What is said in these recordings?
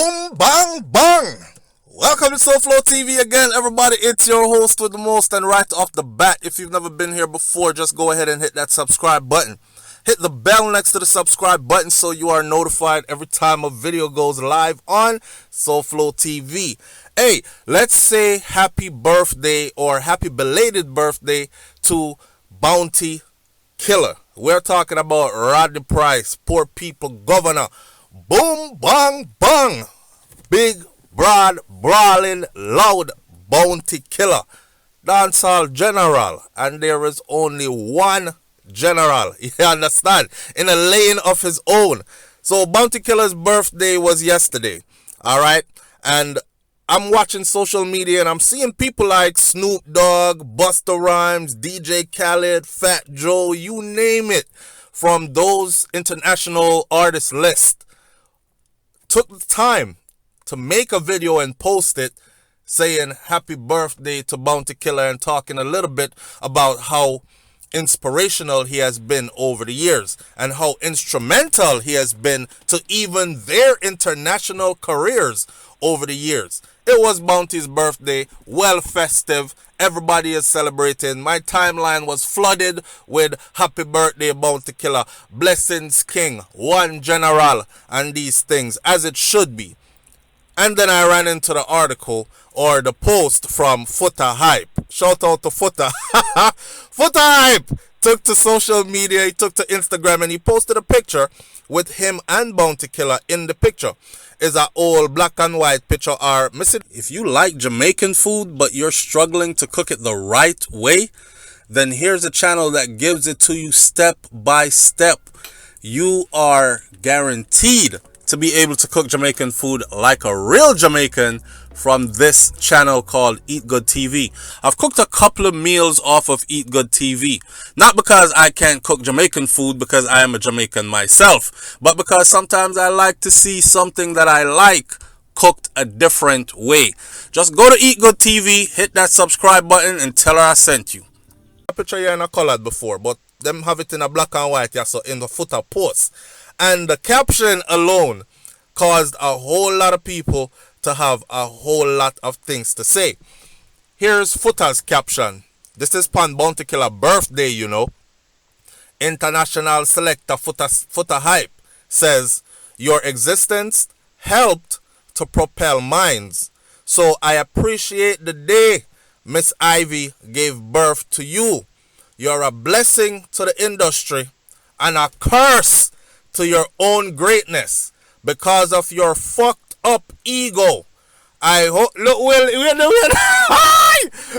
Boom, bang, bang. Welcome to SouFLoTV again, everybody. It's your host with the most, and right off the bat, if you've never been here before, just go ahead and hit that subscribe button. Hit the bell next to the subscribe button so you are notified every time a video goes live on SouFLoTV. Hey, let's say happy birthday or happy belated birthday to Bounty Killer. We're talking about Rodney Price, poor people governor. Boom, bang, bang. Big, broad, brawling, loud Bounty Killer. Dancehall general. And there is only one general. You understand? In a lane of his own. So Bounty Killer's birthday was yesterday. Alright? And I'm watching social media and I'm seeing people like Snoop Dogg, Busta Rhymes, DJ Khaled, Fat Joe, you name it, from those international artist list, took the time to make a video and post it saying happy birthday to Bounty Killer and talking a little bit about how inspirational he has been over the years and how instrumental he has been to even their international careers over the years. It was Bounty's birthday, well festive. Everybody is celebrating. My timeline was flooded with happy birthday Bounty Killer, blessings king, one general, and these things, as it should be. And then I ran into the article or the post from Foota Hype. Shout out to Foota. Foota Hype took to social media, he took to Instagram, and he posted a picture with him and Bounty Killer. In the picture is an old black and white picture are missing. If you like Jamaican food but you're struggling to cook it the right way, then here's a channel that gives it to you step by step. You are guaranteed to be able to cook Jamaican food like a real Jamaican from this channel called Eat Good TV. I've cooked a couple of meals off of Eat Good TV. Not because I can't cook Jamaican food, because I am a Jamaican myself, but because sometimes I like to see something that I like cooked a different way. Just go to Eat Good TV, hit that subscribe button, and tell her I sent you. A picture here in a colored before, but them have it in a black and white, yeah, so in the Foota post. And the caption alone caused a whole lot of people to have a whole lot of things to say. Here's Foota's caption. This is Pan Bounty Killer birthday, you know. International selector Foota Hype says, your existence helped to propel minds. So I appreciate the day Miss Ivy gave birth to you. You're a blessing to the industry and a curse to your own greatness because of your fucked up ego. I hope, look,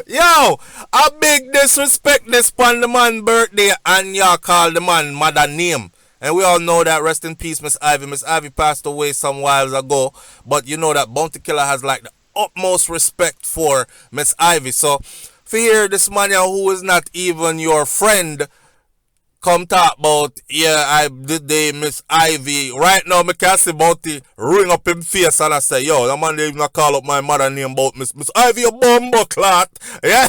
yo, a big disrespect this on the man birthday and y'all call the man mother name. And we all know that, rest in peace, Miss Ivy. Miss Ivy passed away some whiles ago, but you know that Bounty Killer has like the utmost respect for Miss Ivy. So for here, this man here who is not even your friend come talk about, yeah, I did the Miss Ivy. Right now, me can see Bounty ring up him face and I say, yo, that man even call up my mother name about Miss Ivy, a bumbo clot. Yeah.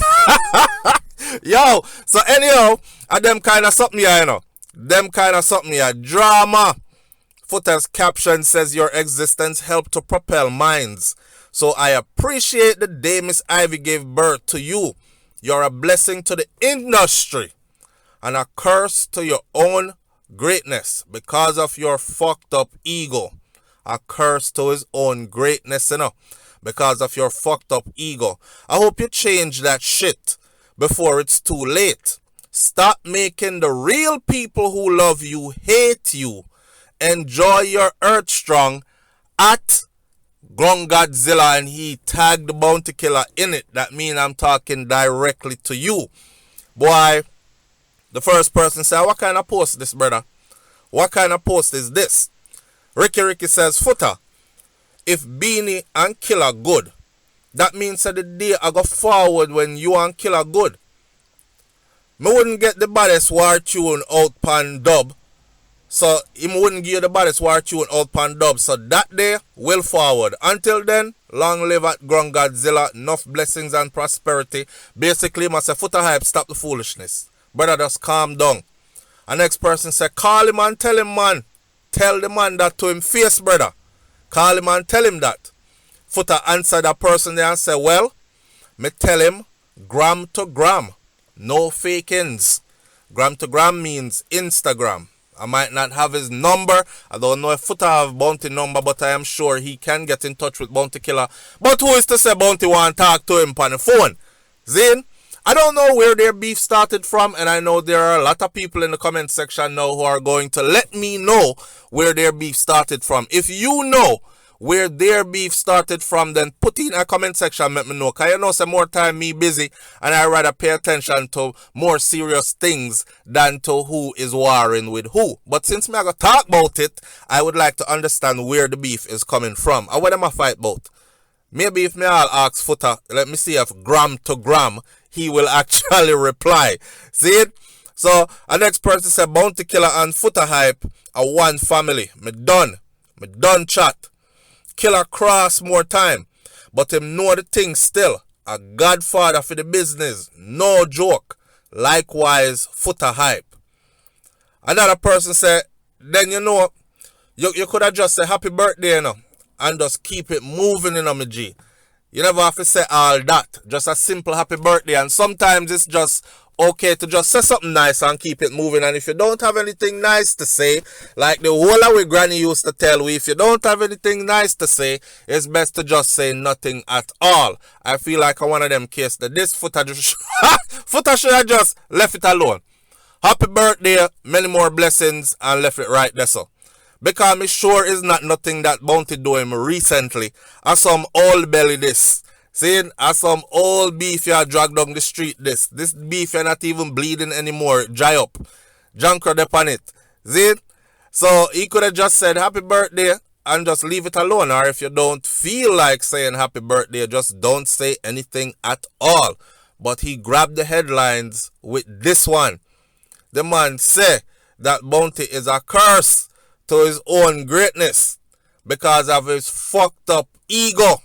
Yo, so anyhow, them kind of something here, you know. Them kind of something here. Drama. Foota's caption says, your existence helped to propel minds. So I appreciate the day Miss Ivy gave birth to you. You're a blessing to the industry and a curse to your own greatness because of your fucked up ego. A curse to his own greatness, you know, because of your fucked up ego. I hope you change that shit before it's too late. Stop making the real people who love you hate you. Enjoy your Earth Strong at Godzilla, and he tagged the Bounty Killer in it. That means I'm talking directly to you. Boy, the first person said, what kind of post this, brother? What kind of post is this? Ricky says, Foota, if Beanie and Killer good, that means that the day I go forward when you and Killer good. Me wouldn't get the baddest war tune out pan dub. So him wouldn't give you the baddest war tune out pan dub. So that day will forward. Until then, long live at Godzilla, enough blessings and prosperity. Basically, must say Foota Hype, stop the foolishness. Brother, just calm down. The next person said, call him and tell him, man. Tell the man that to him face, brother. Call him and tell him that. Foota answered that person there and said, well, me tell him gram to gram. No fakings. Gram to gram means Instagram. I might not have his number. I don't know if Foota have Bounty number, but I am sure he can get in touch with Bounty Killer. But who is to say Bounty want to talk to him on the phone? Zane, I don't know where their beef started from, and I know there are a lot of people in the comment section now who are going to let me know where their beef started from. If you know where their beef started from, then put in a comment section, let me know. Because you know some more time me busy, and I rather pay attention to more serious things than to who is warring with who. But since me I got to talk about it, I would like to understand where the beef is coming from. And what am I fight about? Maybe if me all ask Foota, let me see if gram to gram, he will actually reply. See it? So, our next person said, Bounty Killer and Foota hype are one family. Me done chat. Killer cross more time. But him know the thing still. A godfather for the business. No joke. Likewise, Foota hype. Another person said, then you know, you could have just said happy birthday, you know, and just keep it moving, you know, my G. You never have to say all that. Just a simple happy birthday. And sometimes it's just okay to just say something nice and keep it moving. And if you don't have anything nice to say, like the whole of we granny used to tell we, if you don't have anything nice to say, it's best to just say nothing at all. I feel like one of them cases that this Foota Foota should have just left it alone. Happy birthday, many more blessings, and left it right there, so. Because me sure is not nothing that Bounty do him recently. As some old belly this. See, as some old beef you drag down the street this. This beef you're not even bleeding anymore. Dry up. Junker upon it. See? So he could have just said happy birthday and just leave it alone. Or if you don't feel like saying happy birthday, just don't say anything at all. But he grabbed the headlines with this one. The man say that Bounty is a curse to his own greatness because of his fucked up ego.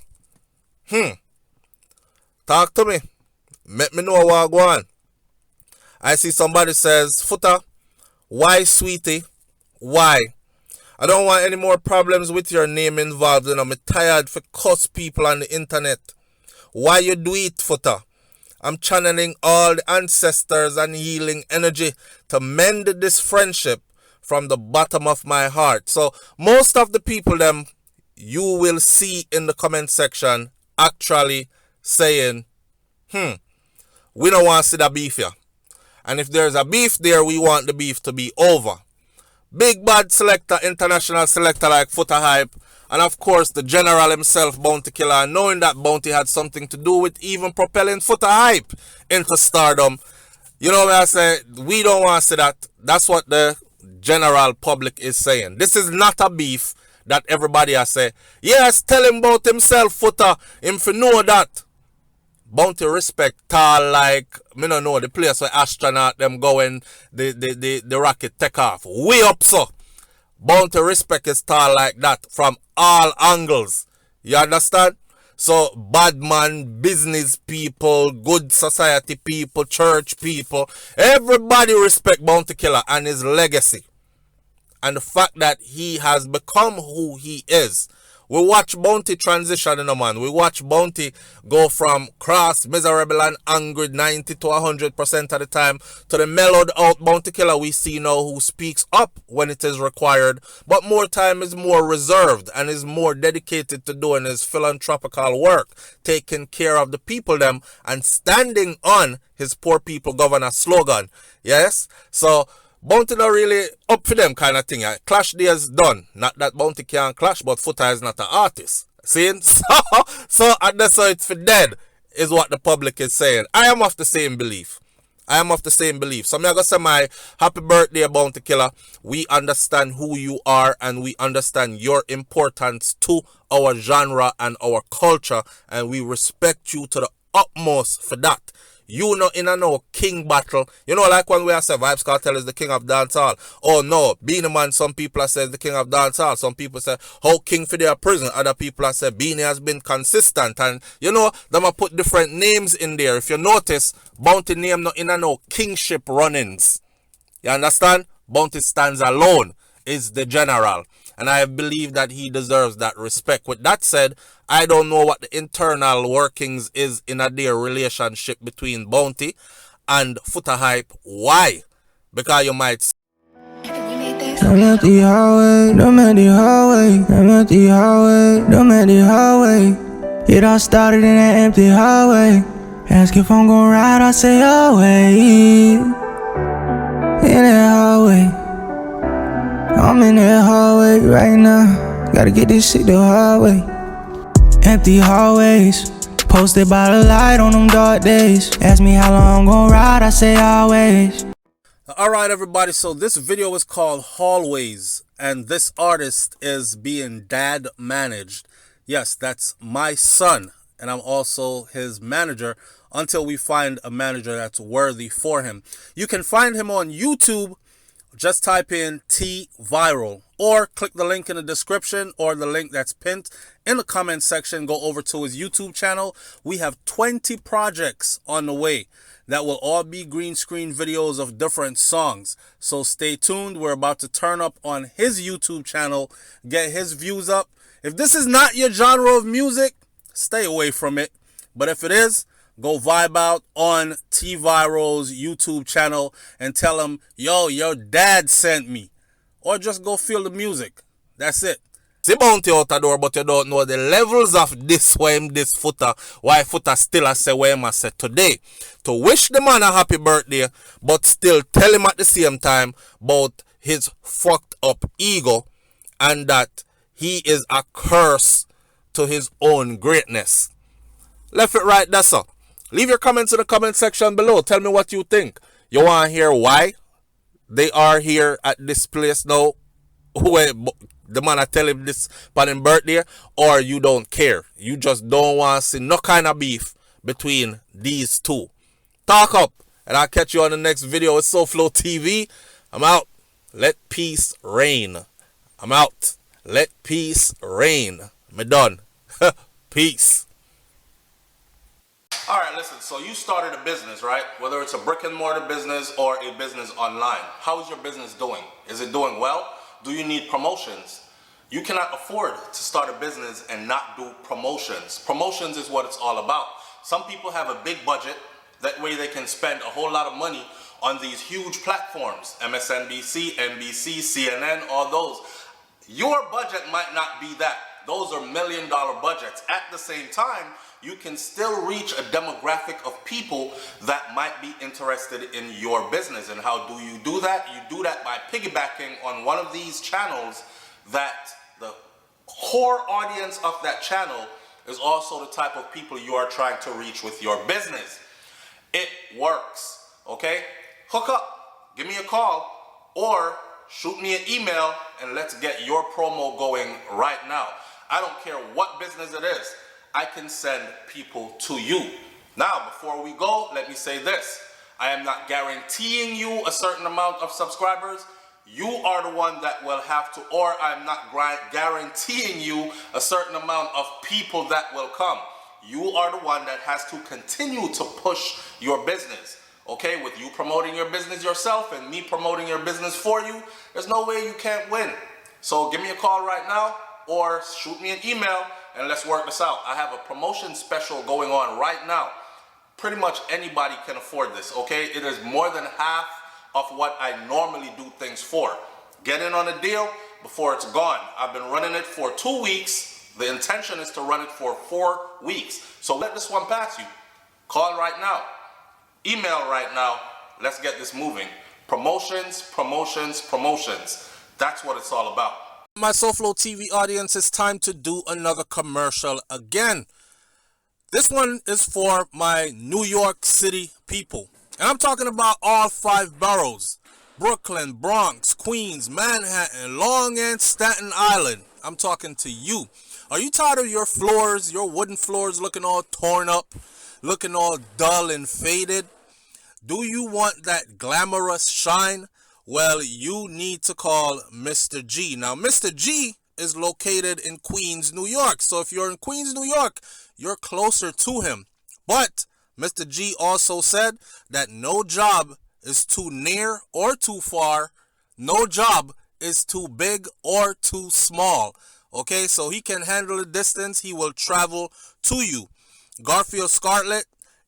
Talk to me. Let me know what go on. I see somebody says, Foota, why sweetie? Why? I don't want any more problems with your name involved, and I'm tired for cuss people on the internet. Why you do it, Foota? I'm channeling all the ancestors and healing energy to mend this friendship from the bottom of my heart. So most of the people them you will see in the comment section actually saying, we don't want to see that beef here. And if there's a beef there, we want the beef to be over. Big bad selector, international selector like Foota hype, and of course the general himself, Bounty Killer, knowing that Bounty had something to do with even propelling Foota hype into stardom. You know what I say? We don't want to see that. That's what the general public is saying. This is not a beef that everybody has said, yes, tell him about himself, Foota, him for know that. Bounty respect tall like, me don't know, the place where astronaut them going, the rocket take off. Way up so. Bounty respect is tall like that from all angles. You understand? So, bad man, business people, good society people, church people, everybody respect Bounty Killer and his legacy. And the fact that he has become who he is. We watch Bounty transition, man. We watch Bounty go from cross, miserable and angry 90 to 100% of the time to the mellowed out Bounty Killer we see now who speaks up when it is required, but more time is more reserved and is more dedicated to doing his philanthropical work, taking care of the people them and standing on his poor people governor slogan. Yes? So Bounty not really up for them kind of thing. Clash days done. Not that Bounty can't clash, but Foota is not an artist. See? So and that's how it's for dead, is what the public is saying. I am of the same belief. So I'm going to say my happy birthday, Bounty Killer. We understand who you are and we understand your importance to our genre and our culture, and we respect you to the utmost for that. You know, in a no king battle. You know, like when we are say Vibes Cartel is the king of dancehall. Oh no, Beanie Man, some people are saying the king of dancehall. Some people say, how King for their prison. Other people are saying Beanie has been consistent. And you know, them are put different names in there. If you notice, Bounty name not in a no kingship runnings. You understand? Bounty stands alone, is the general. and I believe that he deserves that respect. With that said, I don't know what the internal workings is in a their relationship between Bounty and Foota Hype. Why? Because you might I'm at the highway, I'm at the highway, I'm at the highway, I'm at the highway. It all started in that empty highway. Ask if I'm gon' ride, I say highway. In that highway, I'm in that hallway right now. Gotta get this shit the highway. Empty hallways, posted by the light on them dark days. Ask me how long I'm gon' ride, I say always. Alright everybody, so this video is called Hallways, and this artist is being dad managed. Yes, that's my son, and I'm also his manager until we find a manager that's worthy for him. You can find him on YouTube. Just type in T Viral, or click the link in the description or the link that's pinned in the comment section. Go over to his YouTube channel. We have 20 projects on the way that will all be green screen videos of different songs. So stay tuned. We're about to turn up on his YouTube channel, get his views up. If this is not your genre of music, stay away from it. But if it is, go vibe out on T Viral's YouTube channel and tell him, yo, your dad sent me. Or just go feel the music. That's it. See Bounty out the door, but you don't know the levels of this Foota. Why Foota still I say where I said today. To wish the man a happy birthday, but still tell him at the same time about his fucked up ego and that he is a curse to his own greatness. Left it right, that's all. Leave your comments in the comment section below. Tell me what you think. You want to hear why they are here at this place now? Where the man I tell him this on his birthday, or you don't care. You just don't want to see no kind of beef between these two. Talk up, and I'll catch you on the next video with SouFLoTV. I'm out. Let peace reign. I'm out. Let peace reign. I'm done. Peace. All right, listen, so you started a business, right? Whether it's a brick and mortar business or a business online. How is your business doing? Is it doing well? Do you need promotions? You cannot afford to start a business and not do promotions. Promotions is what it's all about. Some people have a big budget. That way they can spend a whole lot of money on these huge platforms. MSNBC, NBC, CNN, all those. Your budget might not be that. Those are $1 million budgets. At the same time, you can still reach a demographic of people that might be interested in your business. And how do you do that? You do that by piggybacking on one of these channels that the core audience of that channel is also the type of people you are trying to reach with your business. It works, okay? Hook up, give me a call, or shoot me an email and let's get your promo going right now. I don't care what business it is. I can send people to you. Now, before we go, let me say this. I am not guaranteeing you a certain amount of subscribers. You are the one that will have to, or I'm not guaranteeing you a certain amount of people that will come. You are the one that has to continue to push your business. Okay, with you promoting your business yourself and me promoting your business for you, there's no way you can't win. So give me a call right now or shoot me an email and let's work this out. I have a promotion special going on right now. Pretty much anybody can afford this, okay? It is more than half of what I normally do things for. Get in on a deal before it's gone. I've been running it for 2 weeks. The intention is to run it for 4 weeks. So let this one pass you. Call right now. Email right now. Let's get this moving. Promotions, promotions, promotions. That's what it's all about. My SouFLoTV audience, it's time to do another commercial again. This one is for my New York City people. And I'm talking about all 5 boroughs. Brooklyn, Bronx, Queens, Manhattan, Long and Staten Island. I'm talking to you. Are you tired of your floors, your wooden floors looking all torn up, looking all dull and faded? Do you want that glamorous shine? Well, you need to call Mr. G. Now, Mr. G is located in Queens, New York. So if you're in Queens, New York, you're closer to him. But Mr. G also said that no job is too near or too far. No job is too big or too small. Okay, so he can handle the distance. He will travel to you. Garfield Scarlett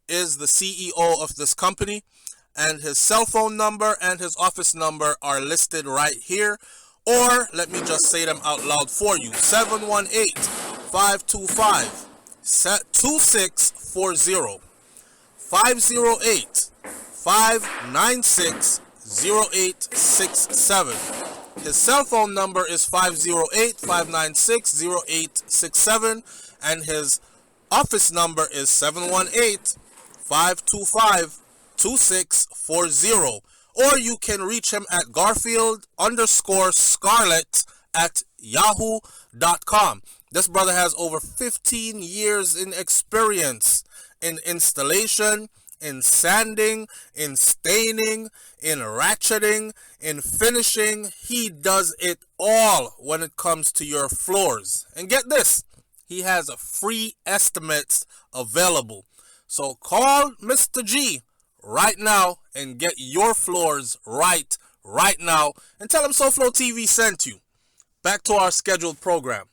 is the CEO of this company, and his cell phone number and his office number are listed right here. Or let me just say them out loud for you. 718-525-2640. 508-596-0867. His cell phone number is 508-596-0867, and his office number is 718-525-2640. Or you can reach him at Garfield_Scarlett@yahoo.com. This brother has over 15 years in experience in installation, in sanding, in staining, in ratcheting, in finishing. He does it all when it comes to your floors. And get this, he has a free estimates available. So call Mr. G right now and get your floors right now, and tell him SouFLoTV sent you. Back to our scheduled program.